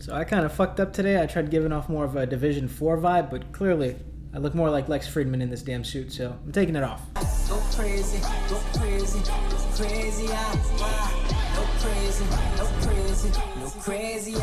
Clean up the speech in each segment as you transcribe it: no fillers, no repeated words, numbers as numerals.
So I kind of fucked up today. I tried giving off more of a Division 4 vibe, but clearly I look more like Lex Friedman in this damn suit, so I'm taking it off. Go crazy, go crazy, crazy, no crazy, no crazy, no crazy,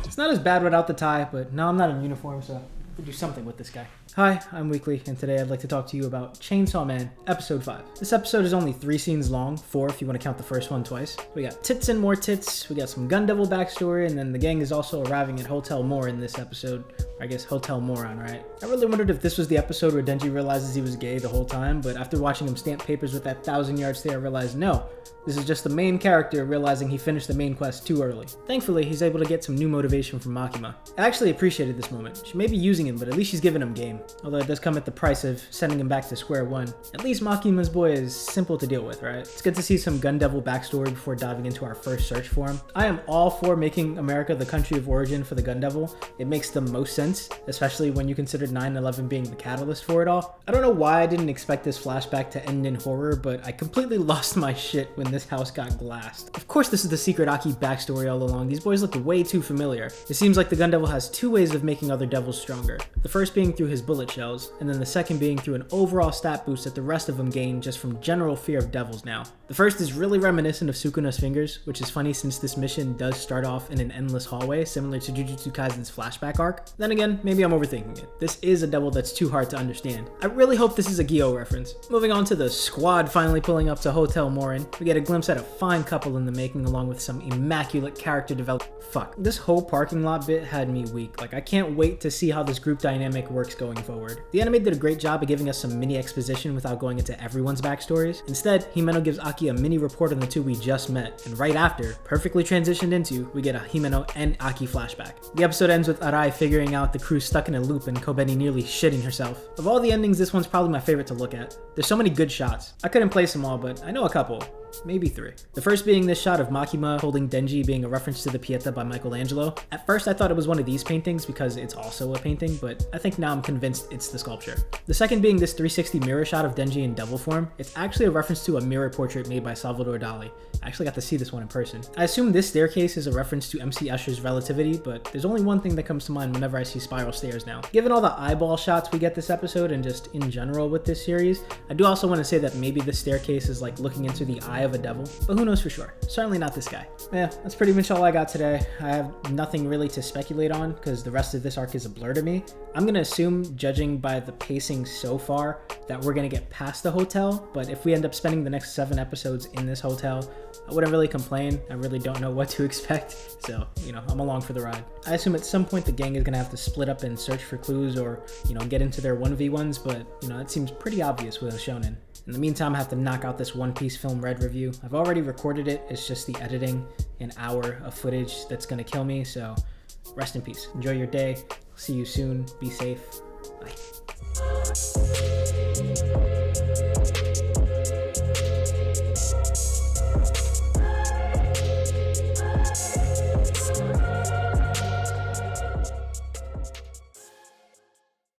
It's not as bad without the tie, but now I'm not in uniform, so we'll do something with this guy. Hi, I'm Weekly, and today I'd like to talk to you about Chainsaw Man, Episode 5. This episode is only 3 scenes long, 4 if you want to count the first one twice. We got tits and more tits, we got some Gun Devil backstory, and then the gang is also arriving at Hotel Moore in this episode. Or I guess Hotel Moron, right? I really wondered if this was the episode where Denji realizes he was gay the whole time, but after watching him stamp papers with that 1,000-yard stare, I realized no. This is just the main character realizing he finished the main quest too early. Thankfully, he's able to get some new motivation from Makima. I actually appreciated this moment. She may be using him, but at least she's giving him game. Although it does come at the price of sending him back to square one. At least Makima's boy is simple to deal with, right? It's good to see some Gun Devil backstory before diving into our first search for him. I am all for making America the country of origin for the Gun Devil. It makes the most sense, especially when you consider 9/11 being the catalyst for it all. I don't know why I didn't expect this flashback to end in horror, but I completely lost my shit when this house got glassed. Of course this is the secret Aki backstory all along. These boys look way too familiar. It seems like the Gun Devil has 2 ways of making other devils stronger. The first being through his bullet shells, and then the second being through an overall stat boost that the rest of them gain just from general fear of devils now. The first is really reminiscent of Sukuna's fingers, which is funny since this mission does start off in an endless hallway, similar to Jujutsu Kaisen's flashback arc. Then again, maybe I'm overthinking it. This is a devil that's too hard to understand. I really hope this is a Gyo reference. Moving on to the squad finally pulling up to Hotel Morin, we get a glimpse at a fine couple in the making along with some immaculate character development. Fuck, this whole parking lot bit had me weak. Like, I can't wait to see how this group dynamic works going forward. The anime did a great job of giving us some mini exposition without going into everyone's backstories. Instead, Himeno gives Aki a mini report on the 2 we just met, and right after, perfectly transitioned into, we get a Himeno and Aki flashback. The episode ends with Arai figuring out the crew stuck in a loop and Kobeni nearly shitting herself. Of all the endings, this one's probably my favorite to look at. There's so many good shots. I couldn't place them all, but I know a couple. Maybe 3. The first being this shot of Makima holding Denji being a reference to the Pieta by Michelangelo. At first I thought it was one of these paintings because it's also a painting, but I think now I'm convinced it's the sculpture. The second being this 360 mirror shot of Denji in devil form. It's actually a reference to a mirror portrait made by Salvador Dali. I actually got to see this one in person. I assume this staircase is a reference to MC Escher's Relativity, but there's only one thing that comes to mind whenever I see spiral stairs now. Given all the eyeball shots we get this episode and just in general with this series, I do also want to say that maybe this staircase is like looking into the eye of a devil, but who knows for sure. Certainly not this guy. Yeah, that's pretty much all I got today. I have nothing really to speculate on because the rest of this arc is a blur to me. I'm gonna assume, judging by the pacing so far, that we're gonna get past the hotel, but if we end up spending the next 7 episodes in this hotel, I wouldn't really complain. I really don't know what to expect, so, I'm along for the ride. I assume at some point the gang is gonna have to split up and search for clues or, get into their 1v1s, but, it seems pretty obvious with a shonen. In the meantime, I have to knock out this One Piece film Red review. I've already recorded it. It's just the editing, an hour of footage that's gonna kill me, so rest in peace. Enjoy your day. See you soon. Be safe. Bye.